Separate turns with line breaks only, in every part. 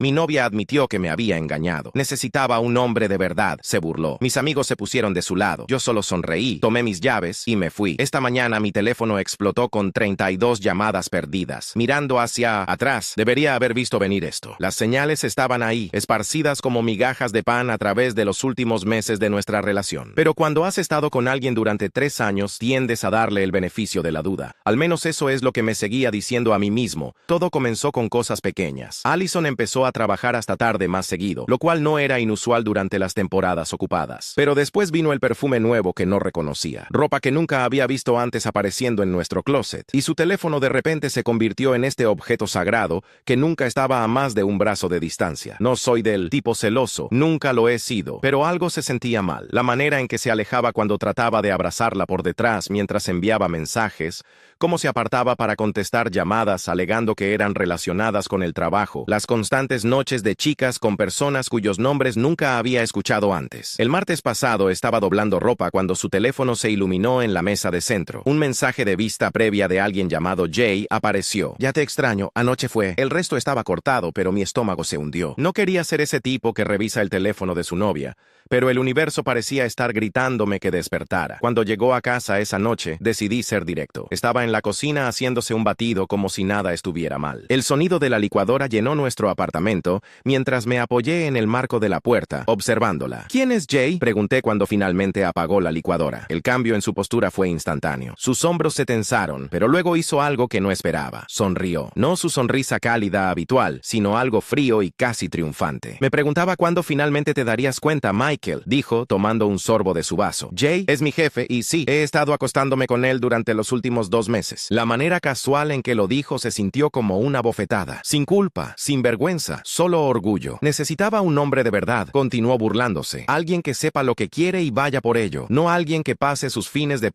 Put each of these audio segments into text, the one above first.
Mi novia admitió que me había engañado. Necesitaba un hombre de verdad, se burló. Mis amigos se pusieron de su lado. Yo solo sonreí, tomé mis llaves y me fui. Esta mañana mi teléfono explotó con 32 llamadas perdidas. Mirando hacia atrás, debería haber visto venir esto. Las señales estaban ahí, esparcidas como migajas de pan a través de los últimos meses de nuestra relación. Pero cuando has estado con alguien durante 3 años, tiendes a darle el beneficio de la duda. Al menos eso es lo que me seguía diciendo a mí mismo. Todo comenzó con cosas pequeñas. Allison empezó a trabajar hasta tarde más seguido, lo cual no era inusual durante las temporadas ocupadas. Pero después vino el perfume nuevo que no reconocía, ropa que nunca había visto antes apareciendo en nuestro closet, y su teléfono de repente se convirtió en este objeto sagrado que nunca estaba a más de un brazo de distancia. No soy del tipo celoso, nunca lo he sido, pero algo se sentía mal. La manera en que se alejaba cuando trataba de abrazarla por detrás mientras enviaba mensajes, cómo se apartaba para contestar llamadas alegando que eran relacionadas con el trabajo, las constantes noches de chicas con personas cuyos nombres nunca había escuchado antes. El martes pasado estaba doblando ropa cuando su teléfono se iluminó en la mesa de centro. Un mensaje de vista previa de alguien llamado Jay apareció. Ya te extraño, anoche fue. El resto estaba cortado, pero mi estómago se hundió. No quería ser ese tipo que revisa el teléfono de su novia, pero el universo parecía estar gritándome que despertara. Cuando llegó a casa esa noche, decidí ser directo. Estaba en la cocina haciéndose un batido como si nada estuviera mal. El sonido de la licuadora llenó nuestro apartamento mientras me apoyé en el marco de la puerta, observándola. ¿Quién es Jay?, pregunté cuando finalmente apagó la licuadora. El cambio en su postura fue instantáneo. Sus hombros se tensaron, pero luego hizo algo que no esperaba. Sonrió. No su sonrisa cálida habitual, sino algo frío y casi triunfante. Me preguntaba cuándo finalmente te darías cuenta, Michael, dijo, tomando un sorbo de su vaso. Jay es mi jefe y sí, he estado acostándome con él durante los últimos 2 meses. La manera casual en que lo dijo se sintió como una bofetada. Sin culpa, sin vergüenza, solo orgullo. Necesitaba un hombre de verdad, continuó burlándose. Alguien que sepa lo que quiere y vaya por ello. No alguien que pase sus fines de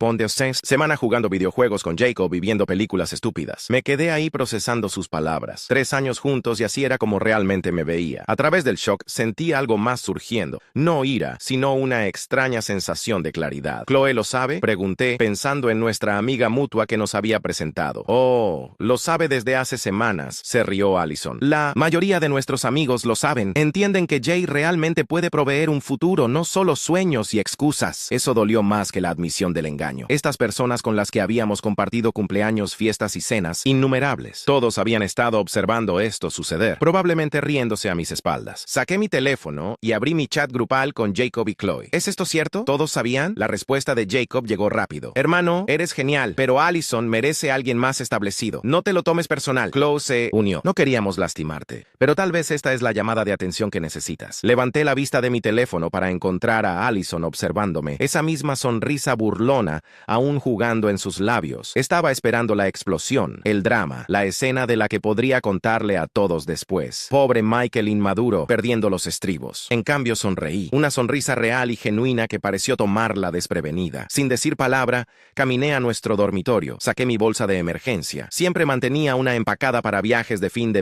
semana jugando videojuegos con Jacob y viendo películas estúpidas. Me quedé ahí procesando sus palabras. 3 años juntos y así era como realmente me veía. A través del shock sentí algo más surgiendo. No ira, sino una extraña sensación de claridad. ¿Chloe lo sabe?, pregunté, pensando en nuestra amiga mutua que nos había presentado. Oh, lo sabe desde hace semanas, se rió Allison. La mayoría de nuestros amigos lo saben. Entienden que Jay realmente puede proveer un futuro, no solo sueños y excusas. Eso dolió más que la admisión del engaño. Estas personas con las que habíamos compartido cumpleaños, fiestas y cenas, innumerables. Todos habían estado observando esto suceder, probablemente riéndose a mis espaldas. Saqué mi teléfono y abrí mi chat grupal con Jacob y Chloe. ¿Es esto cierto? ¿Todos sabían? La respuesta de Jacob llegó rápido. Hermano, eres genial, pero Allison merece a alguien más establecido. No te lo tomes personal. Chloe se unió. No queríamos lastimarte, pero tal vez esta es la llamada de atención que necesitas. Levanté la vista de mi teléfono para encontrar a Allison observándome. Esa misma sonrisa burlona aún jugando en sus labios. Estaba esperando la explosión, el drama, la escena de la que podría contarle a todos después. Pobre Michael inmaduro, perdiendo los estribos. En cambio sonreí. Una sonrisa real y genuina que pareció tomarla desprevenida. Sin decir palabra, caminé a nuestro dormitorio. Saqué mi bolsa de emergencia. Siempre mantenía una empacada para viajes de fin de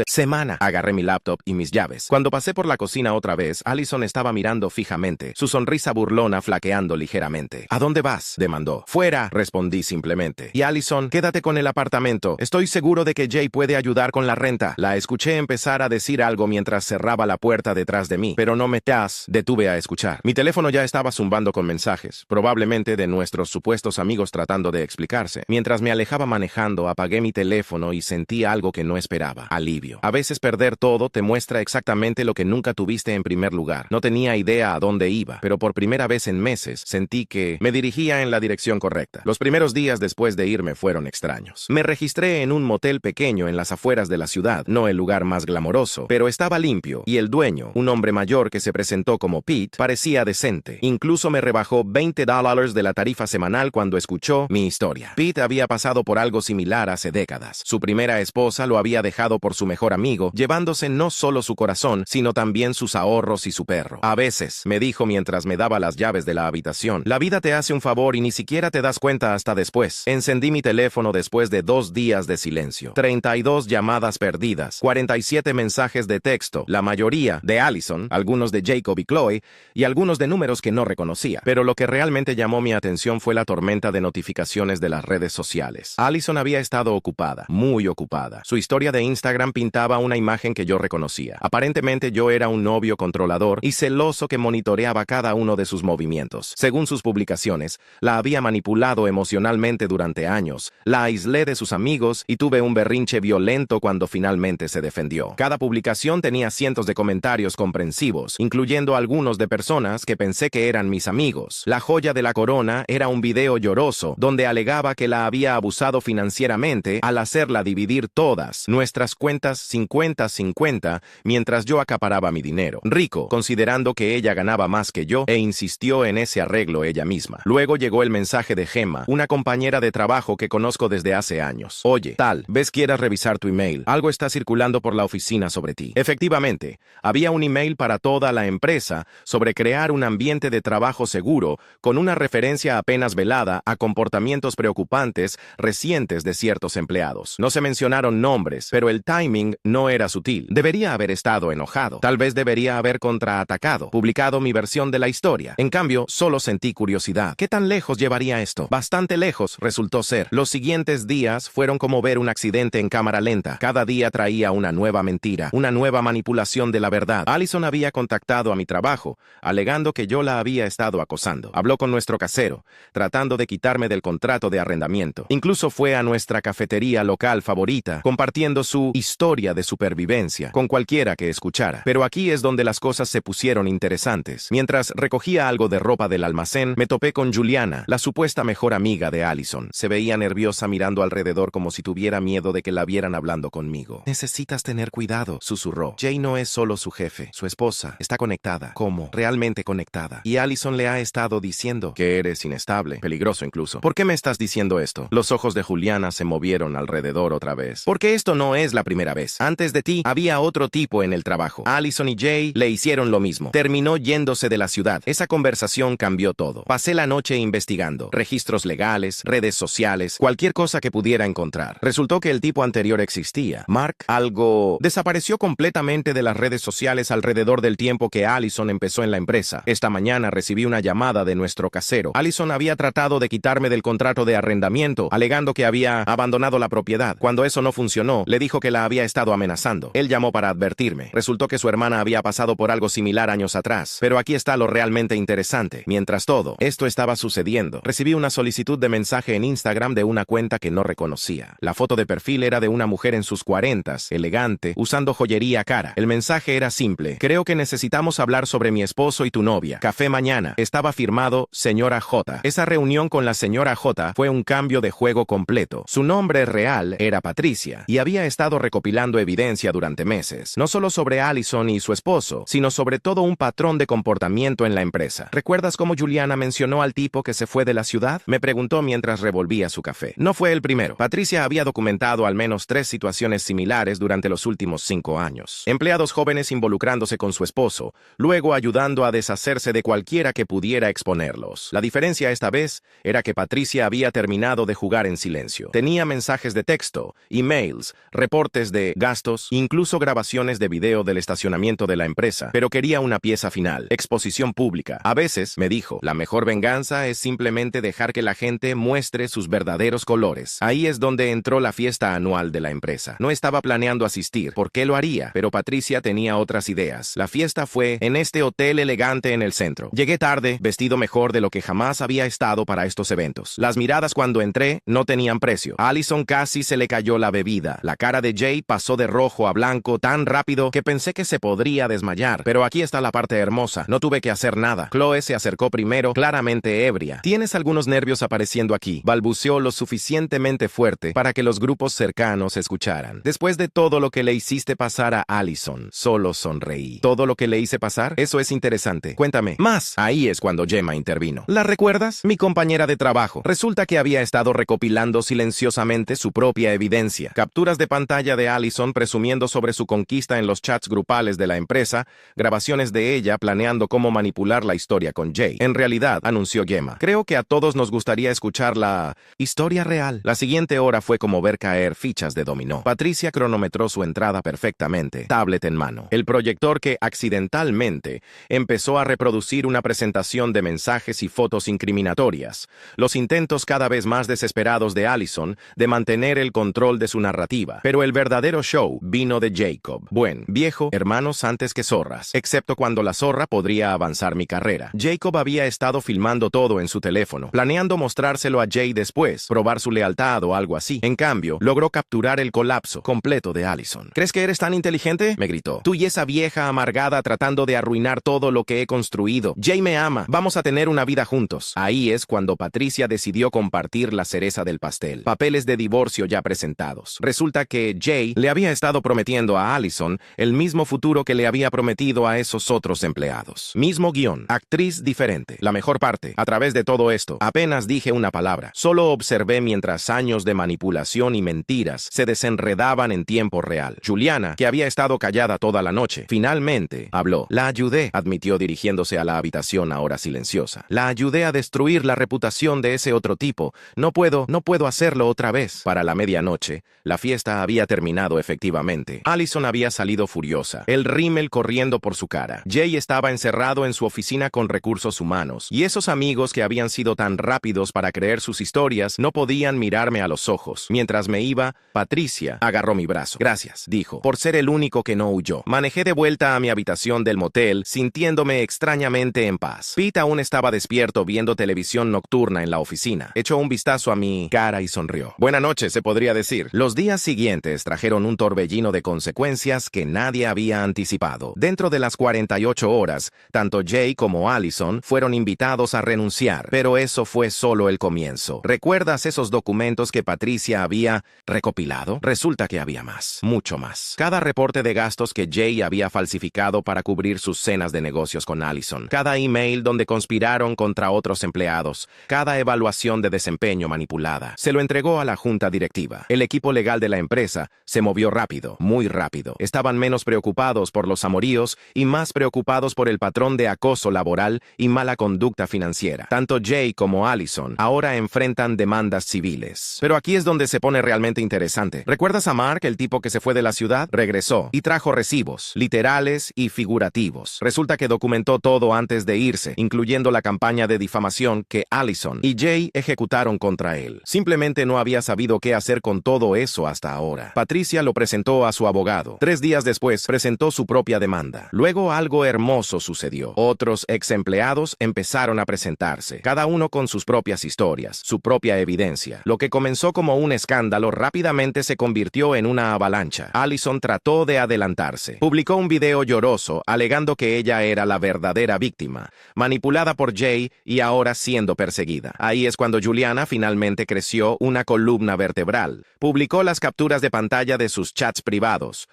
semana. Agarré mi laptop y mis llaves. Cuando pasé por la cocina otra vez, Allison estaba mirando fijamente, su sonrisa burlona flaqueando ligeramente. ¿A dónde vas?, demandó. Fuera, respondí simplemente. Y Allison, quédate con el apartamento. Estoy seguro de que Jay puede ayudar con la renta. La escuché empezar a decir algo mientras cerraba la puerta detrás de mí, pero no me detuve a escuchar. Mi teléfono ya estaba zumbando con mensajes, probablemente de nuestros supuestos amigos tratando de explicarse. Mientras me alejaba manejando, apagué mi teléfono y sentí algo que no esperaba. Alivio. A veces perder todo te muestra exactamente lo que nunca tuviste en primer lugar. No tenía idea a dónde iba, pero por primera vez en meses sentí que me dirigía en la dirección correcta. Los primeros días después de irme fueron extraños. Me registré en un motel pequeño en las afueras de la ciudad, no el lugar más glamoroso, pero estaba limpio, y el dueño, un hombre mayor que se presentó como Pete, parecía decente. Incluso me rebajó $20 de la tarifa semanal cuando escuchó mi historia. Pete había pasado por algo similar hace décadas. Su primera esposa lo había dejado por su mejor amigo, llevándose no solo su corazón, sino también sus ahorros y su perro. A veces, me dijo mientras me daba las llaves de la habitación, la vida te hace un favor y ni siquiera te das cuenta hasta después. Encendí mi teléfono después de 2 días de silencio. 32 llamadas perdidas, 47 mensajes de texto, la mayoría de Allison, algunos de Jacob y Chloe, y algunos de números que no reconocía. Pero lo que realmente llamó mi atención fue la tormenta de notificaciones de las redes sociales. Allison había estado ocupada, muy ocupada. Su historia de Instagram pintaba una imagen imagen que yo reconocía. Aparentemente yo era un novio controlador y celoso que monitoreaba cada uno de sus movimientos. Según sus publicaciones, la había manipulado emocionalmente durante años, la aislé de sus amigos y tuve un berrinche violento cuando finalmente se defendió. Cada publicación tenía cientos de comentarios comprensivos, incluyendo algunos de personas que pensé que eran mis amigos. La joya de la corona era un video lloroso donde alegaba que la había abusado financieramente al hacerla dividir todas nuestras cuentas 50-50 mientras yo acaparaba mi dinero. Rico, considerando que ella ganaba más que yo, e insistió en ese arreglo ella misma. Luego llegó el mensaje de Gemma, una compañera de trabajo que conozco desde hace años. Oye, tal, ¿ves quieras revisar tu email? Algo está circulando por la oficina sobre ti. Efectivamente, había un email para toda la empresa sobre crear un ambiente de trabajo seguro con una referencia apenas velada a comportamientos preocupantes recientes de ciertos empleados. No se mencionaron nombres, pero el timing no era sutil. Debería haber estado enojado. Tal vez debería haber contraatacado, publicado mi versión de la historia. En cambio, solo sentí curiosidad. ¿Qué tan lejos llevaría esto? Bastante lejos resultó ser. Los siguientes días fueron como ver un accidente en cámara lenta. Cada día traía una nueva mentira, una nueva manipulación de la verdad. Allison había contactado a mi trabajo, alegando que yo la había estado acosando. Habló con nuestro casero, tratando de quitarme del contrato de arrendamiento. Incluso fue a nuestra cafetería local favorita, compartiendo su historia de supervivencia con cualquiera que escuchara. Pero aquí es donde las cosas se pusieron interesantes. Mientras recogía algo de ropa del almacén, me topé con Juliana, la supuesta mejor amiga de Allison. Se veía nerviosa mirando alrededor como si tuviera miedo de que la vieran hablando conmigo. Necesitas tener cuidado, susurró. Jay no es solo su jefe, su esposa. Está conectada. ¿Cómo? Realmente conectada. Y Allison le ha estado diciendo que eres inestable, peligroso incluso. ¿Por qué me estás diciendo esto? Los ojos de Juliana se movieron alrededor otra vez. Porque esto no es la primera vez. Antes de ti, había otro tipo en el trabajo. Allison y Jay le hicieron lo mismo. Terminó yéndose de la ciudad. Esa conversación cambió todo. Pasé la noche investigando. Registros legales, redes sociales, cualquier cosa que pudiera encontrar. Resultó que el tipo anterior existía. Mark, algo desapareció completamente de las redes sociales alrededor del tiempo que Allison empezó en la empresa. Esta mañana recibí una llamada de nuestro casero. Allison había tratado de quitarme del contrato de arrendamiento, alegando que había abandonado la propiedad. Cuando eso no funcionó, le dijo que la había estado amenazando. Él llamó para advertirme. Resultó que su hermana había pasado por algo similar años atrás. Pero aquí está lo realmente interesante. Mientras todo esto estaba sucediendo, recibí una solicitud de mensaje en Instagram de una cuenta que no reconocía. La foto de perfil era de una mujer en sus 40s, elegante, usando joyería cara. El mensaje era simple. Creo que necesitamos hablar sobre mi esposo y tu novia. Café mañana. Estaba firmado Señora J. Esa reunión con la señora J fue un cambio de juego completo. Su nombre real era Patricia y había estado recopilando evidencia durante meses, no solo sobre Allison y su esposo, sino sobre todo un patrón de comportamiento en la empresa. ¿Recuerdas cómo Juliana mencionó al tipo que se fue de la ciudad? Me preguntó mientras revolvía su café. No fue el primero. Patricia había documentado al menos 3 situaciones similares durante los últimos 5 años. Empleados jóvenes involucrándose con su esposo, luego ayudando a deshacerse de cualquiera que pudiera exponerlos. La diferencia esta vez era que Patricia había terminado de jugar en silencio. Tenía mensajes de texto, emails, reportes de gastos, incluso grabaciones de video del estacionamiento de la empresa, pero quería una pieza final, exposición pública. A veces, me dijo, la mejor venganza es simplemente dejar que la gente muestre sus verdaderos colores. Ahí es donde entró la fiesta anual de la empresa. No estaba planeando asistir. ¿Por qué lo haría? Pero Patricia tenía otras ideas. La fiesta fue en este hotel elegante en el centro. Llegué tarde, vestido mejor de lo que jamás había estado para estos eventos. Las miradas cuando entré no tenían precio. A Allison casi se le cayó la bebida. La cara de Jay pasó de rojo a blanco tan rápido que pensé que se podría desmayar. Pero aquí está la parte hermosa. No tuve que hacer nada. Chloe se acercó primero, claramente ebria. Tienes algunos nervios apareciendo aquí. Balbuceó lo suficientemente fuerte para que los grupos cercanos escucharan. Después de todo lo que le hiciste pasar a Allison, solo sonreí. ¿Todo lo que le hice pasar? Eso es interesante. Cuéntame más. Ahí es cuando Gemma intervino. ¿La recuerdas? Mi compañera de trabajo. Resulta que había estado recopilando silenciosamente su propia evidencia. Capturas de pantalla de Allison presumiendo sobre su conquista en los chats grupales de la empresa, grabaciones de ella planeando cómo manipular la historia con Jay. En realidad, anunció Gemma, creo que a todos nos gustaría escuchar la historia real. La siguiente hora fue como ver caer fichas de dominó. Patricia cronometró su entrada perfectamente, tablet en mano. El proyector que accidentalmente empezó a reproducir una presentación de mensajes y fotos incriminatorias. Los intentos cada vez más desesperados de Allison de mantener el control de su narrativa. Pero el verdadero show vino teléfono de Jacob. Buen, viejo, hermanos antes que zorras, excepto cuando la zorra podría avanzar mi carrera. Jacob había estado filmando todo en su teléfono, planeando mostrárselo a Jay después, probar su lealtad o algo así. En cambio, logró capturar el colapso completo de Allison. ¿Crees que eres tan inteligente?, me gritó. Tú y esa vieja amargada tratando de arruinar todo lo que he construido. Jay me ama. Vamos a tener una vida juntos. Ahí es cuando Patricia decidió compartir la cereza del pastel. Papeles de divorcio ya presentados. Resulta que Jay le había estado prometiendo a Allison el mismo futuro que le había prometido a esos otros empleados. Mismo guión, actriz diferente. La mejor parte, a través de todo esto, apenas dije una palabra. Solo observé mientras años de manipulación y mentiras se desenredaban en tiempo real. Juliana, que había estado callada toda la noche, finalmente habló. La ayudé, admitió dirigiéndose a la habitación ahora silenciosa. La ayudé a destruir la reputación de ese otro tipo. No puedo hacerlo otra vez. Para la medianoche, la fiesta había terminado efectivamente. Allison había salido furiosa, el rímel corriendo por su cara. Jay estaba encerrado en su oficina con recursos humanos, y esos amigos que habían sido tan rápidos para creer sus historias no podían mirarme a los ojos. Mientras me iba, Patricia agarró mi brazo. Gracias, dijo, por ser el único que no huyó. Manejé de vuelta a mi habitación del motel, sintiéndome extrañamente en paz. Pete aún estaba despierto viendo televisión nocturna en la oficina. Echó un vistazo a mi cara y sonrió. Buena noche, se podría decir. Los días siguientes trajeron un torbellino de consecuencias que nadie había anticipado. Dentro de las 48 horas, tanto Jay como Allison fueron invitados a renunciar, pero eso fue solo el comienzo. ¿Recuerdas esos documentos que Patricia había recopilado? Resulta que había más, mucho más. Cada reporte de gastos que Jay había falsificado para cubrir sus cenas de negocios con Allison, cada email donde conspiraron contra otros empleados, cada evaluación de desempeño manipulada. Se lo entregó a la junta directiva. El equipo legal de la empresa se movió rápido, muy rápido. Estaban menos preocupados por los amoríos y más preocupados por el patrón de acoso laboral y mala conducta financiera. Tanto Jay como Allison ahora enfrentan demandas civiles. Pero aquí es donde se pone realmente interesante. ¿Recuerdas a Mark, el tipo que se fue de la ciudad? Regresó y trajo recibos, literales y figurativos. Resulta que documentó todo antes de irse, incluyendo la campaña de difamación que Allison y Jay ejecutaron contra él. Simplemente no había sabido qué hacer con todo eso hasta ahora. Patricia lo presentó a su abogado. 3 días después, presentó su propia demanda. Luego algo hermoso sucedió. Otros ex empleados empezaron a presentarse, cada uno con sus propias historias, su propia evidencia. Lo que comenzó como un escándalo rápidamente se convirtió en una avalancha. Allison trató de adelantarse. Publicó un video lloroso, alegando que ella era la verdadera víctima, manipulada por Jay y ahora siendo perseguida. Ahí es cuando Juliana finalmente creció una columna vertebral. Publicó las capturas de pantalla de sus chats privados,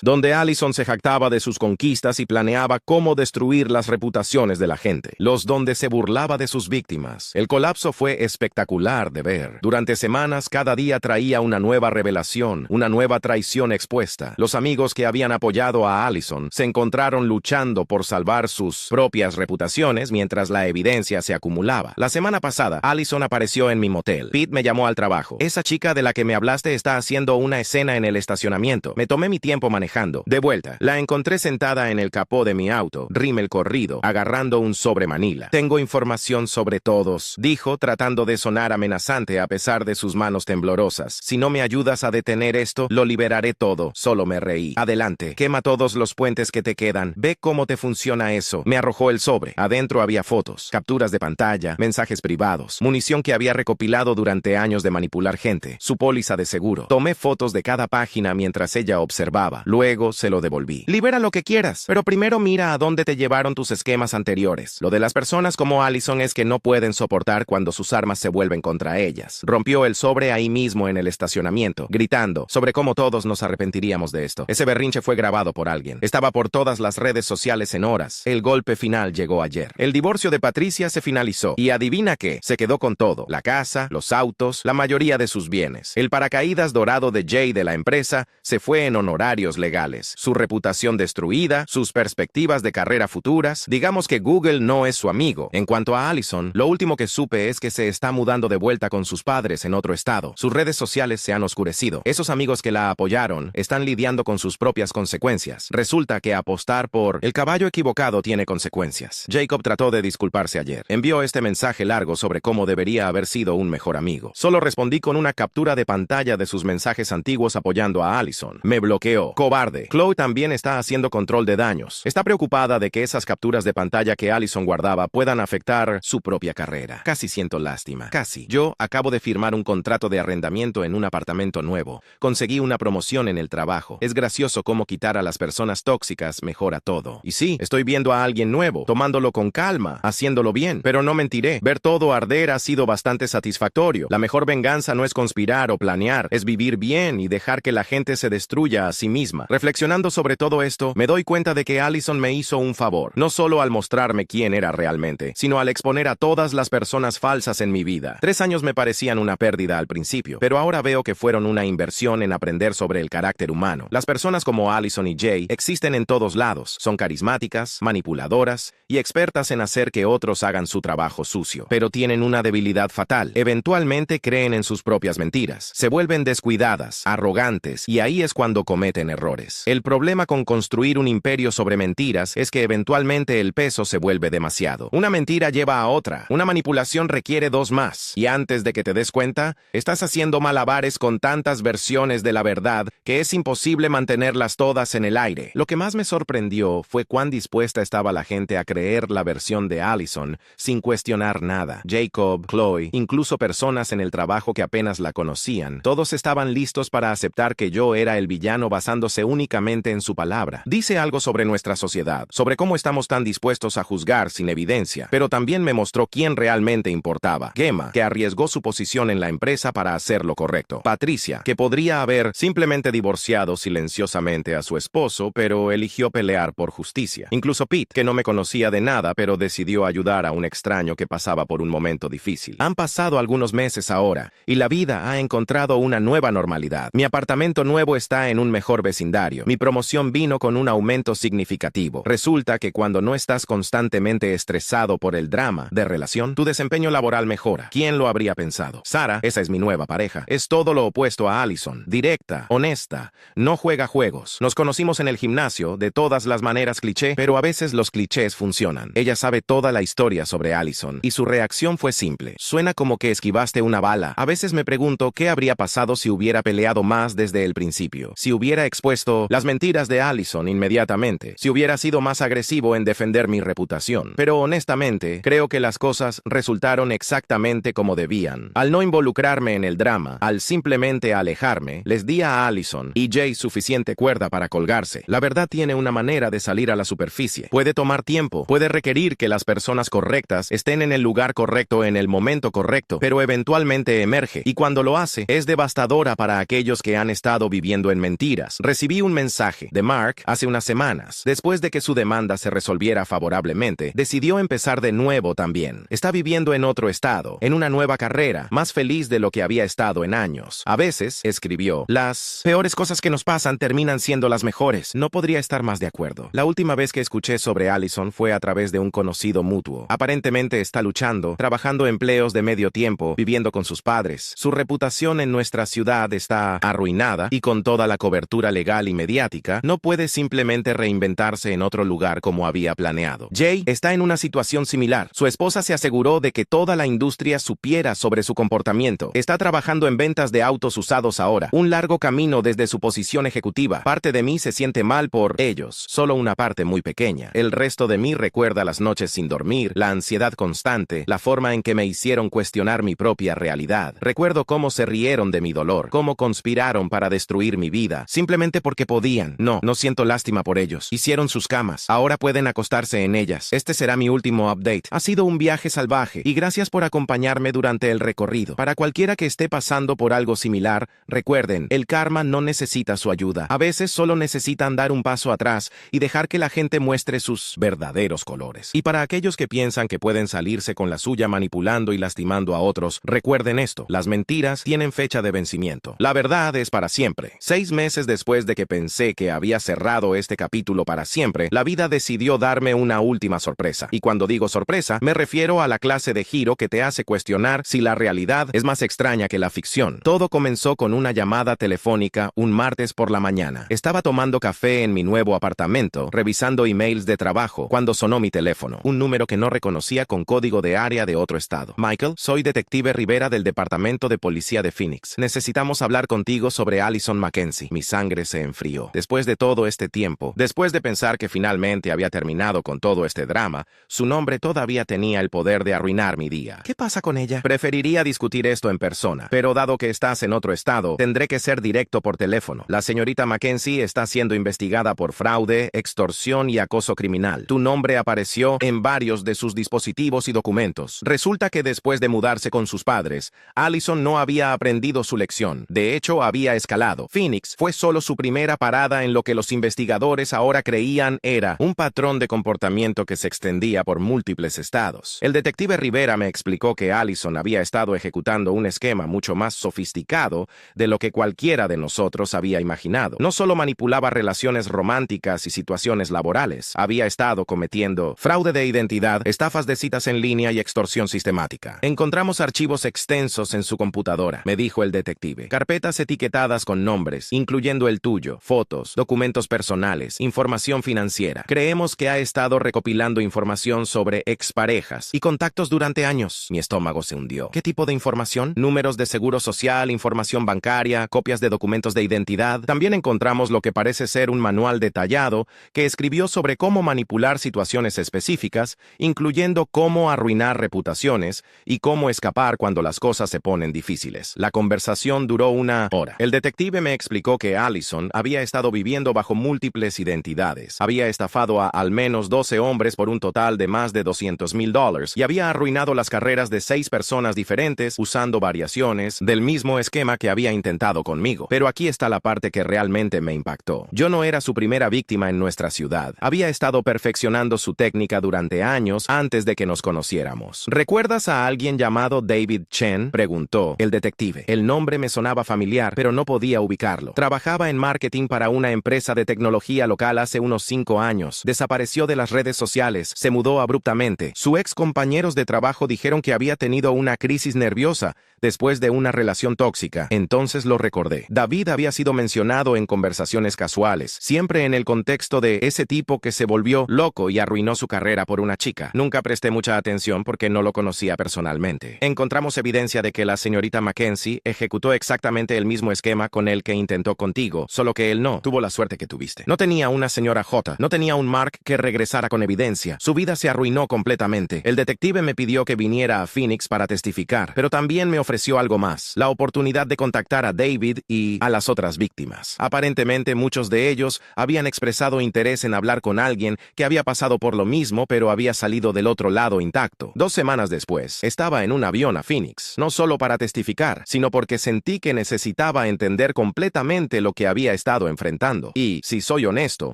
donde Allison se jactaba de sus conquistas y planeaba cómo destruir las reputaciones de la gente, donde se burlaba de sus víctimas. El colapso fue espectacular de ver. Durante semanas, cada día traía una nueva revelación, una nueva traición expuesta. Los amigos que habían apoyado a Allison se encontraron luchando por salvar sus propias reputaciones mientras la evidencia se acumulaba. La semana pasada, Allison apareció en mi motel. Pete me llamó al trabajo. Esa chica de la que me hablaste está haciendo una escena en el estacionamiento. Me tomé mi tiempo manejando. De vuelta, la encontré sentada en el capó de mi auto, rímel corrido, agarrando un sobre Manila. Tengo información sobre todos, dijo, tratando de sonar amenazante a pesar de sus manos temblorosas. Si no me ayudas a detener esto, lo liberaré todo. Solo me reí. Adelante, quema todos los puentes que te quedan. Ve cómo te funciona eso. Me arrojó el sobre. Adentro había fotos, capturas de pantalla, mensajes privados, munición que había recopilado durante años de manipular gente, su póliza de seguro. Tomé fotos de cada página mientras ella observaba. Luego se lo devolví. Libera lo que quieras, pero primero mira a dónde te llevaron tus esquemas anteriores. Lo de las personas como Allison es que no pueden soportar cuando sus armas se vuelven contra ellas. Rompió el sobre ahí mismo en el estacionamiento, gritando sobre cómo todos nos arrepentiríamos de esto. Ese berrinche fue grabado por alguien. Estaba por todas las redes sociales en horas. El golpe final llegó ayer. El divorcio de Patricia se finalizó. Y adivina qué, se quedó con todo. La casa, los autos, la mayoría de sus bienes. El paracaídas dorado de Jay de la empresa se fue en honorarios legales. Su reputación destruida, sus perspectivas de carrera futuras. Digamos que Google no es su amigo. En cuanto a Allison, lo último que supe es que se está mudando de vuelta con sus padres en otro estado. Sus redes sociales se han oscurecido. Esos amigos que la apoyaron están lidiando con sus propias consecuencias. Resulta que apostar por el caballo equivocado tiene consecuencias. Jacob trató de disculparse ayer. Envió este mensaje largo sobre cómo debería haber sido un mejor amigo. Solo respondí con una captura de pantalla de sus mensajes antiguos apoyando a Allison. Allison. Me bloqueó. Cobarde. Chloe también está haciendo control de daños. Está preocupada de que esas capturas de pantalla que Allison guardaba puedan afectar su propia carrera. Casi siento lástima. Casi. Yo acabo de firmar un contrato de arrendamiento en un apartamento nuevo. Conseguí una promoción en el trabajo. Es gracioso cómo quitar a las personas tóxicas mejora todo. Y sí, estoy viendo a alguien nuevo, tomándolo con calma, haciéndolo bien. Pero no mentiré, ver todo arder ha sido bastante satisfactorio. La mejor venganza no es conspirar o planear, es vivir bien y dejar que la gente se destruya a sí misma. Reflexionando sobre todo esto, me doy cuenta de que Allison me hizo un favor, no solo al mostrarme quién era realmente, sino al exponer a todas las personas falsas en mi vida. 3 años me parecían una pérdida al principio, pero ahora veo que fueron una inversión en aprender sobre el carácter humano. Las personas como Allison y Jay existen en todos lados, son carismáticas, manipuladoras y expertas en hacer que otros hagan su trabajo sucio, pero tienen una debilidad fatal. Eventualmente creen en sus propias mentiras, se vuelven descuidadas, arrogantes, y ahí es cuando cometen errores. El problema con construir un imperio sobre mentiras es que eventualmente el peso se vuelve demasiado. Una mentira lleva a otra, una manipulación requiere 2 más, y antes de que te des cuenta, estás haciendo malabares con tantas versiones de la verdad que es imposible mantenerlas todas en el aire. Lo que más me sorprendió fue cuán dispuesta estaba la gente a creer la versión de Allison sin cuestionar nada. Jacob, Chloe, incluso personas en el trabajo que apenas la conocían, todos estaban listos para aceptar que yo era el villano basándose únicamente en su palabra. Dice algo sobre nuestra sociedad, sobre cómo estamos tan dispuestos a juzgar sin evidencia, pero también me mostró quién realmente importaba. Gemma, que arriesgó su posición en la empresa para hacer lo correcto. Patricia, que podría haber simplemente divorciado silenciosamente a su esposo, pero eligió pelear por justicia. Incluso Pete, que no me conocía de nada, pero decidió ayudar a un extraño que pasaba por un momento difícil. Han pasado algunos meses ahora, y la vida ha encontrado una nueva normalidad. Mi apartamento nuevo está en un mejor vecindario. Mi promoción vino con un aumento significativo. Resulta que cuando no estás constantemente estresado por el drama de relación, tu desempeño laboral mejora. ¿Quién lo habría pensado? Sarah, esa es mi nueva pareja, es todo lo opuesto a Allison. Directa, honesta, no juega juegos. Nos conocimos en el gimnasio, de todas las maneras cliché, pero a veces los clichés funcionan. Ella sabe toda la historia sobre Allison, y su reacción fue simple. Suena como que esquivaste una bala. A veces me pregunto qué habría pasado si hubiera peleado más desde el principio, si hubiera expuesto las mentiras de Allison inmediatamente, si hubiera sido más agresivo en defender mi reputación. Pero honestamente, creo que las cosas resultaron exactamente como debían. Al no involucrarme en el drama, al simplemente alejarme, les di a Allison y Jay suficiente cuerda para colgarse. La verdad tiene una manera de salir a la superficie. Puede tomar tiempo, puede requerir que las personas correctas estén en el lugar correcto en el momento correcto, pero eventualmente emerge, y cuando lo hace, es devastadora para aquellos que han estado viviendo en mentiras. Recibí un mensaje de Mark hace unas semanas. Después de que su demanda se resolviera favorablemente, decidió empezar de nuevo también. Está viviendo en otro estado, en una nueva carrera, más feliz de lo que había estado en años. A veces, escribió, las peores cosas que nos pasan terminan siendo las mejores. No podría estar más de acuerdo. La última vez que escuché sobre Allison fue a través de un conocido mutuo. Aparentemente está luchando, trabajando empleos de medio tiempo, viviendo con sus padres. Su reputación en nuestra ciudad está arruinada y con toda la cobertura legal y mediática, no puede simplemente reinventarse en otro lugar como había planeado. Jay está en una situación similar. Su esposa se aseguró de que toda la industria supiera sobre su comportamiento. Está trabajando en ventas de autos usados ahora. Un largo camino desde su posición ejecutiva. Parte de mí se siente mal por ellos. Solo una parte muy pequeña. El resto de mí recuerda las noches sin dormir, la ansiedad constante, la forma en que me hicieron cuestionar mi propia realidad. Recuerdo cómo se rieron de mi dolor, cómo conspiraron para destruir mi vida, simplemente porque podían. No siento lástima por ellos. Hicieron sus camas. Ahora pueden acostarse en ellas. Este será mi último update. Ha sido un viaje salvaje, y gracias por acompañarme durante el recorrido. Para cualquiera que esté pasando por algo similar, recuerden, el karma no necesita su ayuda. A veces solo necesitan dar un paso atrás y dejar que la gente muestre sus verdaderos colores. Y para aquellos que piensan que pueden salirse con la suya manipulando y lastimando a otros, recuerden esto, las mentiras tienen fecha de vencimiento. La verdad es para siempre. 6 meses después de que pensé que había cerrado este capítulo para siempre, la vida decidió darme una última sorpresa. Y cuando digo sorpresa, me refiero a la clase de giro que te hace cuestionar si la realidad es más extraña que la ficción. Todo comenzó con una llamada telefónica un martes por la mañana. Estaba tomando café en mi nuevo apartamento, revisando emails de trabajo, cuando sonó mi teléfono. Un número que no reconocía con código de área de otro estado. Michael, soy detective Rivera del Departamento de Policía de Phoenix. Necesitamos hablar contigo sobre Allison McBeal. Mackenzie. Mi sangre se enfrió. Después de todo este tiempo, después de pensar que finalmente había terminado con todo este drama, su nombre todavía tenía el poder de arruinar mi día. ¿Qué pasa con ella? Preferiría discutir esto en persona, pero dado que estás en otro estado, tendré que ser directo por teléfono. La señorita Mackenzie está siendo investigada por fraude, extorsión y acoso criminal. Tu nombre apareció en varios de sus dispositivos y documentos. Resulta que después de mudarse con sus padres, Allison no había aprendido su lección. De hecho, había escalado. Phoenix fue solo su primera parada en lo que los investigadores ahora creían era un patrón de comportamiento que se extendía por múltiples estados. El detective Rivera me explicó que Allison había estado ejecutando un esquema mucho más sofisticado de lo que cualquiera de nosotros había imaginado. No solo manipulaba relaciones románticas y situaciones laborales, había estado cometiendo fraude de identidad, estafas de citas en línea y extorsión sistemática. Encontramos archivos extensos en su computadora, me dijo el detective. Carpetas etiquetadas con nombres, incluyendo el tuyo, fotos, documentos personales, información financiera. Creemos que ha estado recopilando información sobre exparejas y contactos durante años. Mi estómago se hundió. ¿Qué tipo de información? Números de seguro social, información bancaria, copias de documentos de identidad. También encontramos lo que parece ser un manual detallado que escribió sobre cómo manipular situaciones específicas, incluyendo cómo arruinar reputaciones y cómo escapar cuando las cosas se ponen difíciles. La conversación duró una hora. El detective me explicó que Allison había estado viviendo bajo múltiples identidades. Había estafado a al menos 12 hombres por un total de más de $200,000 y había arruinado las carreras de 6 personas diferentes usando variaciones del mismo esquema que había intentado conmigo. Pero aquí está la parte que realmente me impactó. Yo no era su primera víctima en nuestra ciudad. Había estado perfeccionando su técnica durante años antes de que nos conociéramos. ¿Recuerdas a alguien llamado David Chen?, preguntó el detective. El nombre me sonaba familiar, pero no podía ubicarlo. Trabajaba en marketing para una empresa de tecnología local hace unos 5 años. Desapareció de las redes sociales, se mudó abruptamente. Sus ex compañeros de trabajo dijeron que había tenido una crisis nerviosa después de una relación tóxica. Entonces lo recordé. David había sido mencionado en conversaciones casuales, siempre en el contexto de ese tipo que se volvió loco y arruinó su carrera por una chica. Nunca presté mucha atención porque no lo conocía personalmente. Encontramos evidencia de que la señorita Mackenzie ejecutó exactamente el mismo esquema con el que intentó contigo, solo que él no tuvo la suerte que tuviste. No tenía una señora J, no tenía un Mark que regresara con evidencia. Su vida se arruinó completamente. El detective me pidió que viniera a Phoenix para testificar, pero también me ofreció algo más, la oportunidad de contactar a David y a las otras víctimas. Aparentemente muchos de ellos habían expresado interés en hablar con alguien que había pasado por lo mismo pero había salido del otro lado intacto. 2 semanas después, estaba en un avión a Phoenix, no solo para testificar, sino porque sentí que necesitaba entender completamente lo que había estado enfrentando. Y, si soy honesto,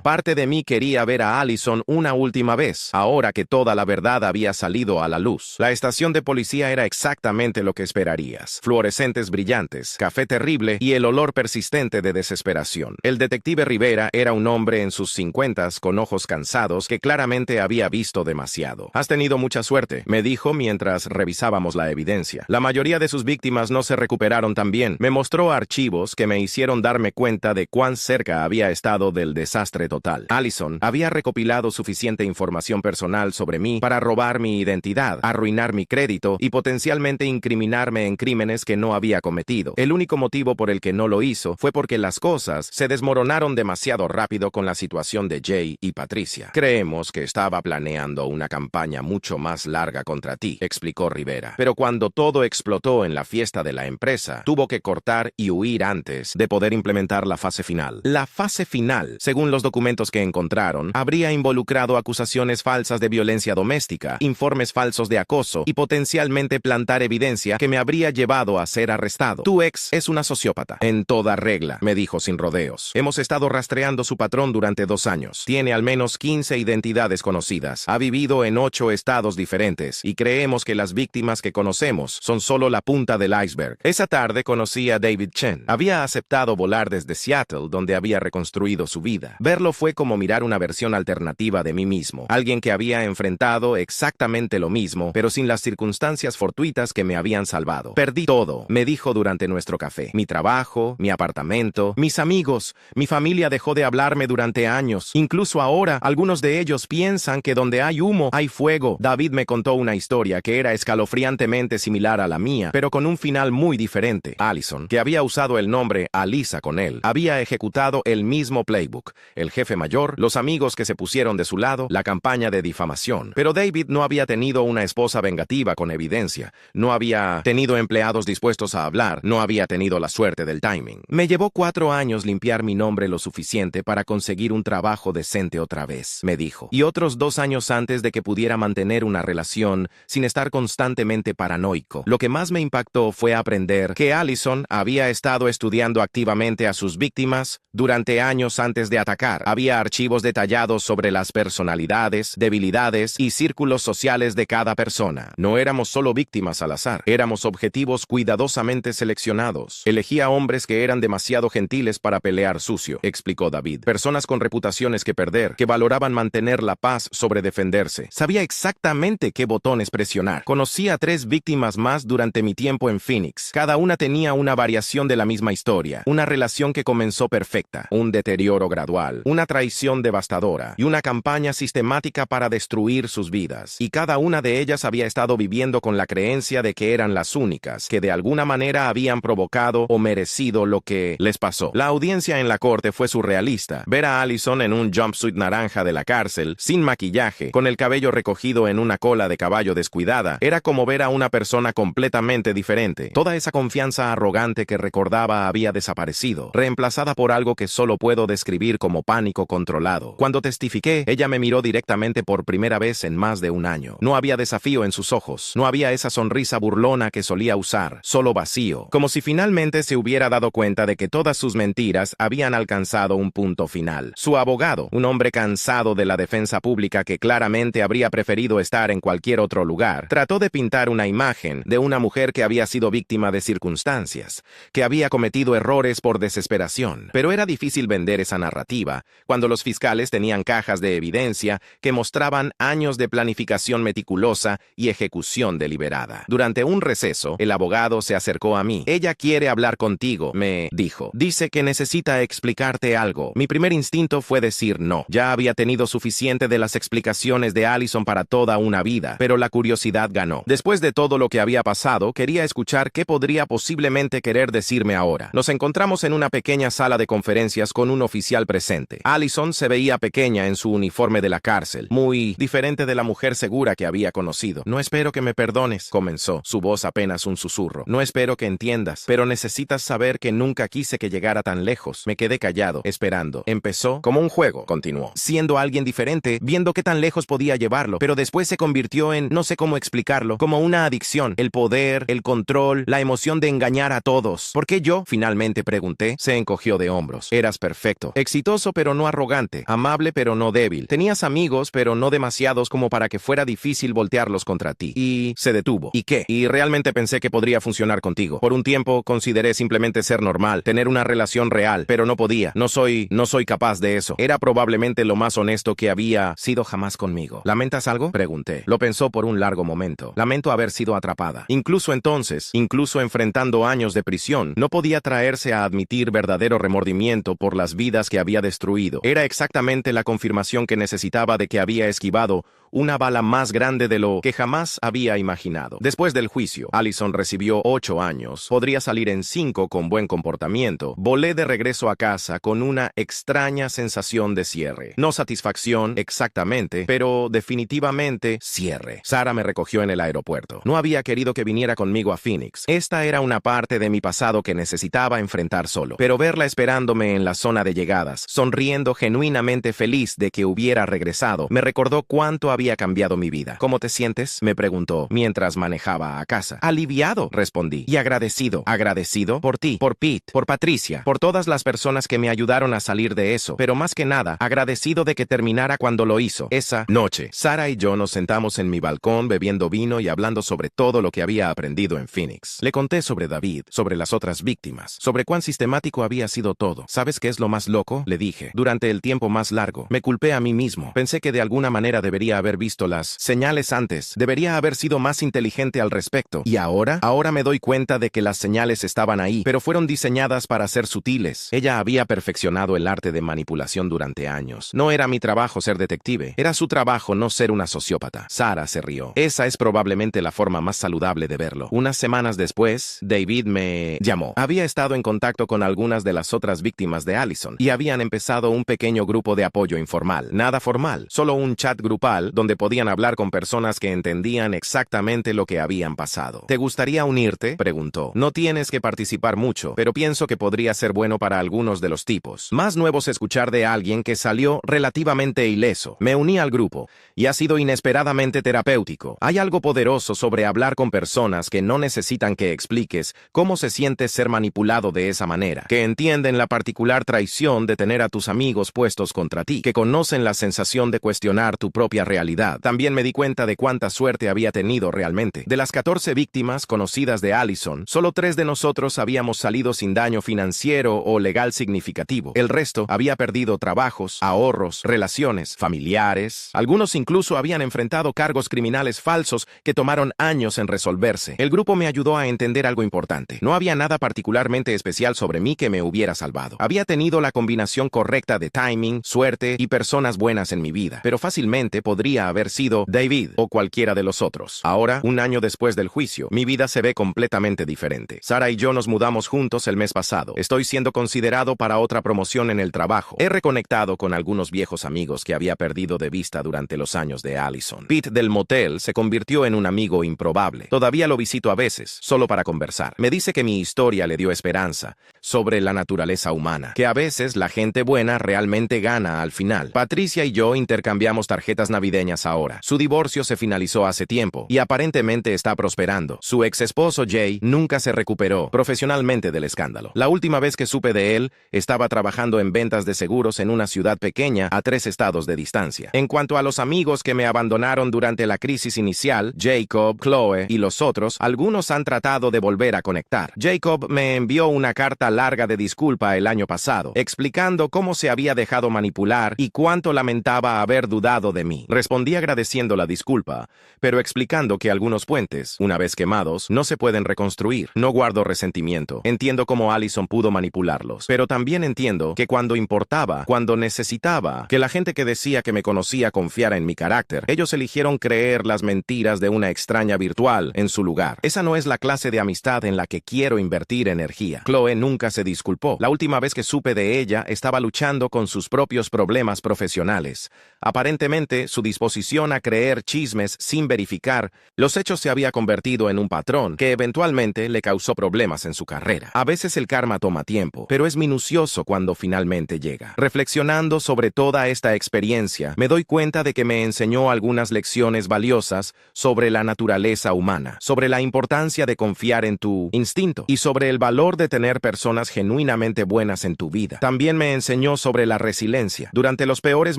parte de mí quería ver a Allison una última vez, ahora que toda la verdad había salido a la luz. La estación de policía era exactamente lo que esperarías. Fluorescentes brillantes, café terrible y el olor persistente de desesperación. El detective Rivera era un hombre en sus 50s con ojos cansados que claramente había visto demasiado. Has tenido mucha suerte, me dijo mientras revisábamos la evidencia. La mayoría de sus víctimas no se recuperaron tan bien. Me mostró archivos que me hicieron darme cuenta de cuán cerca había estado del desastre total. Allison había recopilado suficiente información personal sobre mí para robar mi identidad, arruinar mi crédito y potencialmente incriminarme en crímenes que no había cometido. El único motivo por el que no lo hizo fue porque las cosas se desmoronaron demasiado rápido con la situación de Jay y Patricia. Creemos que estaba planeando una campaña mucho más larga contra ti, explicó Rivera. Pero cuando todo explotó en la fiesta de la empresa, tuvo que cortar y huir antes de poder implementar la fase final. La fase final, según los documentos que encontraron, habría involucrado acusaciones falsas de violencia doméstica, informes falsos de acoso y potencialmente plantar evidencia que me habría llevado a ser arrestado. Tu ex es una sociópata. En toda regla, me dijo sin rodeos. Hemos estado rastreando su patrón durante 2 años. Tiene al menos 15 identidades conocidas. Ha vivido en 8 estados diferentes y creemos que las víctimas que conocemos son solo la punta del iceberg. Esa tarde conocí a David Chen. Había aceptado volar desde Seattle, donde había reconstruido su vida. Verlo fue como mirar una versión alternativa de mí mismo. Alguien que había enfrentado exactamente lo mismo, pero sin las circunstancias fortuitas que me habían salvado. Perdí todo, me dijo durante nuestro café. Mi trabajo, mi apartamento, mis amigos, mi familia dejó de hablarme durante años. Incluso ahora, algunos de ellos piensan que donde hay humo, hay fuego. David me contó una historia que era escalofriantemente similar a la mía, pero con un final muy diferente. Allison, que había usado el nombre Allison Lisa con él. Había ejecutado el mismo playbook. El jefe mayor, los amigos que se pusieron de su lado, la campaña de difamación. Pero David no había tenido una esposa vengativa con evidencia. No había tenido empleados dispuestos a hablar. No había tenido la suerte del timing. Me llevó 4 años limpiar mi nombre lo suficiente para conseguir un trabajo decente otra vez, me dijo. Y otros 2 años antes de que pudiera mantener una relación sin estar constantemente paranoico. Lo que más me impactó fue aprender que Allison había estado estudiando activamente a sus víctimas durante años antes de atacar. Había archivos detallados sobre las personalidades, debilidades y círculos sociales de cada persona. No éramos solo víctimas al azar, éramos objetivos cuidadosamente seleccionados. Elegía hombres que eran demasiado gentiles para pelear sucio, explicó David. Personas con reputaciones que perder, que valoraban mantener la paz sobre defenderse. Sabía exactamente qué botones presionar. Conocí a 3 víctimas más durante mi tiempo en Phoenix. Cada una tenía una variación de la misma historia. Una relación que comenzó perfecta, un deterioro gradual, una traición devastadora y una campaña sistemática para destruir sus vidas. Y cada una de ellas había estado viviendo con la creencia de que eran las únicas, que de alguna manera habían provocado o merecido lo que les pasó. La audiencia en la corte fue surrealista. Ver a Allison en un jumpsuit naranja de la cárcel, sin maquillaje, con el cabello recogido en una cola de caballo descuidada, era como ver a una persona completamente diferente. Toda esa confianza arrogante que recordaba había desaparecido, reemplazada por algo que solo puedo describir como pánico controlado. Cuando testifiqué, ella me miró directamente por primera vez en más de un año. No había desafío en sus ojos, no había esa sonrisa burlona que solía usar, solo vacío, como si finalmente se hubiera dado cuenta de que todas sus mentiras habían alcanzado un punto final. Su abogado, un hombre cansado de la defensa pública que claramente habría preferido estar en cualquier otro lugar, trató de pintar una imagen de una mujer que había sido víctima de circunstancias, que había cometido errores por desesperación. Pero era difícil vender esa narrativa cuando los fiscales tenían cajas de evidencia que mostraban años de planificación meticulosa y ejecución deliberada. Durante un receso, el abogado se acercó a mí. Ella quiere hablar contigo, me dijo. Dice que necesita explicarte algo. Mi primer instinto fue decir no. Ya había tenido suficiente de las explicaciones de Allison para toda una vida, pero la curiosidad ganó. Después de todo lo que había pasado, quería escuchar qué podría posiblemente querer decirme ahora. Nos encontramos en una pequeña sala de conferencias con un oficial presente. Allison se veía pequeña en su uniforme de la cárcel, muy diferente de la mujer segura que había conocido. No espero que me perdones, comenzó, su voz apenas un susurro. No espero que entiendas, pero necesitas saber que nunca quise que llegara tan lejos. Me quedé callado, esperando. Empezó como un juego, continuó. Siendo alguien diferente, viendo qué tan lejos podía llevarlo, pero después se convirtió en, no sé cómo explicarlo, como una adicción. El poder, el control, la emoción de engañar a todos. ¿Por qué yo? Finalmente pregunté. Se encogió de hombros. Eras perfecto. Exitoso pero no arrogante. Amable pero no débil. Tenías amigos pero no demasiados como para que fuera difícil voltearlos contra ti. Y se detuvo. ¿Y qué? Y realmente pensé que podría funcionar contigo. Por un tiempo consideré simplemente ser normal, tener una relación real, pero no podía. No soy capaz de eso. Era probablemente lo más honesto que había sido jamás conmigo. ¿Lamentas algo? Pregunté. Lo pensó por un largo momento. Lamento haber sido atrapada. Incluso entonces, incluso enfrentando años de prisión, no podía traerse a admitir verdadero remordimiento por las vidas que había destruido. Era exactamente la confirmación que necesitaba de que había esquivado una bala más grande de lo que jamás había imaginado. Después del juicio, Allison recibió 8 años. Podría salir en 5 con buen comportamiento. Volé de regreso a casa con una extraña sensación de cierre. No satisfacción exactamente, pero definitivamente cierre. Sarah me recogió en el aeropuerto. No había querido que viniera conmigo a Phoenix. Esta era una parte de mi pasado que necesitaba enfrentar solo. Pero verla esperándome en la zona de llegadas, sonriendo genuinamente feliz de que hubiera regresado, me recordó cuánto había cambiado mi vida. ¿Cómo te sientes?, me preguntó mientras manejaba a casa. Aliviado, respondí. Y agradecido. Agradecido por ti, por Pete, por Patricia, por todas las personas que me ayudaron a salir de eso. Pero más que nada, agradecido de que terminara cuando lo hizo. Esa noche, Sarah y yo nos sentamos en mi balcón bebiendo vino y hablando sobre todo lo que había aprendido en Phoenix. Le conté sobre David, sobre las otras víctimas, sobre cuán sistemático había sido todo. ¿Sabes qué es lo más loco?, le dije. Durante el tiempo más largo, me culpé a mí mismo. Pensé que de alguna manera debería haber haber visto las señales antes. Debería haber sido más inteligente al respecto. ¿Y ahora? Ahora me doy cuenta de que las señales estaban ahí, pero fueron diseñadas para ser sutiles. Ella había perfeccionado el arte de manipulación durante años. No era mi trabajo ser detective. Era su trabajo no ser una sociópata. Sarah se rió. Esa es probablemente la forma más saludable de verlo. Unas semanas después, David me llamó. Había estado en contacto con algunas de las otras víctimas de Allison y habían empezado un pequeño grupo de apoyo informal. Nada formal, solo un chat grupal donde podían hablar con personas que entendían exactamente lo que habían pasado. ¿Te gustaría unirte?, preguntó. No tienes que participar mucho, pero pienso que podría ser bueno para algunos de los tipos más nuevos escuchar de alguien que salió relativamente ileso. Me uní al grupo y ha sido inesperadamente terapéutico. Hay algo poderoso sobre hablar con personas que no necesitan que expliques cómo se siente ser manipulado de esa manera, que entienden la particular traición de tener a tus amigos puestos contra ti, que conocen la sensación de cuestionar tu propia realidad. También me di cuenta de cuánta suerte había tenido realmente. De las 14 víctimas conocidas de Allison, solo 3 de nosotros habíamos salido sin daño financiero o legal significativo. El resto había perdido trabajos, ahorros, relaciones, familiares. Algunos incluso habían enfrentado cargos criminales falsos que tomaron años en resolverse. El grupo me ayudó a entender algo importante. No había nada particularmente especial sobre mí que me hubiera salvado. Había tenido la combinación correcta de timing, suerte y personas buenas en mi vida, pero fácilmente podría haber sido David o cualquiera de los otros. Ahora, un año después del juicio, mi vida se ve completamente diferente. Sarah y yo nos mudamos juntos el mes pasado. Estoy siendo considerado para otra promoción en el trabajo. He reconectado con algunos viejos amigos que había perdido de vista durante los años de Allison. Pete del motel se convirtió en un amigo improbable. Todavía lo visito a veces, solo para conversar. Me dice que mi historia le dio esperanza sobre la naturaleza humana, que a veces la gente buena realmente gana al final. Patricia y yo intercambiamos tarjetas navideñas ahora. Su divorcio se finalizó hace tiempo y aparentemente está prosperando. Su ex esposo Jay nunca se recuperó profesionalmente del escándalo. La última vez que supe de él, estaba trabajando en ventas de seguros en una ciudad pequeña a 3 estados de distancia. En cuanto a los amigos que me abandonaron durante la crisis inicial, Jacob, Chloe y los otros, algunos han tratado de volver a conectar. Jacob me envió una carta larga de disculpa el año pasado, explicando cómo se había dejado manipular y cuánto lamentaba haber dudado de mí. Respondí agradeciendo la disculpa, pero explicando que algunos puentes, una vez quemados, no se pueden reconstruir. No guardo resentimiento. Entiendo cómo Allison pudo manipularlos, pero también entiendo que cuando importaba, cuando necesitaba que la gente que decía que me conocía confiara en mi carácter, ellos eligieron creer las mentiras de una extraña virtual en su lugar. Esa no es la clase de amistad en la que quiero invertir energía. Chloe nunca se disculpó. La última vez que supe de ella, estaba luchando con sus propios problemas profesionales. Aparentemente, su disposición a creer chismes sin verificar los hechos se había convertido en un patrón que eventualmente le causó problemas en su carrera. A veces el karma toma tiempo, pero es minucioso cuando finalmente llega. Reflexionando sobre toda esta experiencia, me doy cuenta de que me enseñó algunas lecciones valiosas sobre la naturaleza humana, sobre la importancia de confiar en tu instinto y sobre el valor de tener personas genuinamente buenas en tu vida. También me enseñó sobre la resiliencia. Durante los peores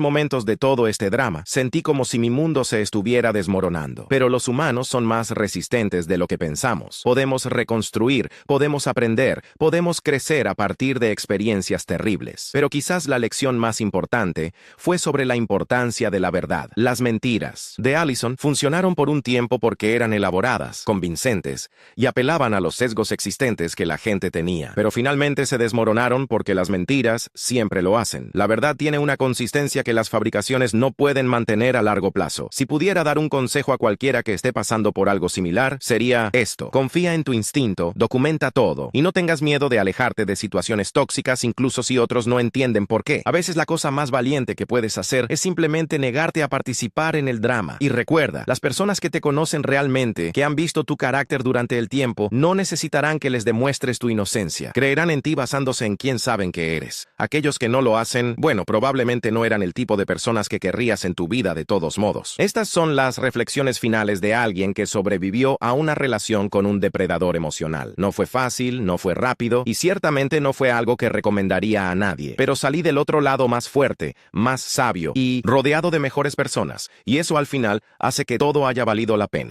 momentos de todo este drama, sentí como si mi mundo se estuviera desmoronando. Pero los humanos son más resistentes de lo que pensamos. Podemos reconstruir, podemos aprender, podemos crecer a partir de experiencias terribles. Pero quizás la lección más importante fue sobre la importancia de la verdad. Las mentiras de Allison funcionaron por un tiempo porque eran elaboradas, convincentes, y apelaban a los sesgos existentes que la gente tenía. Pero finalmente se desmoronaron porque las mentiras siempre lo hacen. La verdad tiene una consistencia que las fabricaciones no pueden mantener a largo plazo. Si pudiera dar un consejo a cualquiera que esté pasando por algo similar, sería esto: confía en tu instinto, documenta todo, y no tengas miedo de alejarte de situaciones tóxicas incluso si otros no entienden por qué. A veces la cosa más valiente que puedes hacer es simplemente negarte a participar en el drama. Y recuerda, las personas que te conocen realmente, que han visto tu carácter durante el tiempo, no necesitarán que les demuestres tu inocencia. Creerán en ti basándose en quién saben que eres. Aquellos que no lo hacen, bueno, probablemente no eran el tipo de personas que querrías en tu vida de todos modos. Estas son las reflexiones finales de alguien que sobrevivió a una relación con un depredador emocional. No fue fácil, no fue rápido y ciertamente no fue algo que recomendaría a nadie. Pero salí del otro lado más fuerte, más sabio y rodeado de mejores personas. Y eso al final hace que todo haya valido la pena.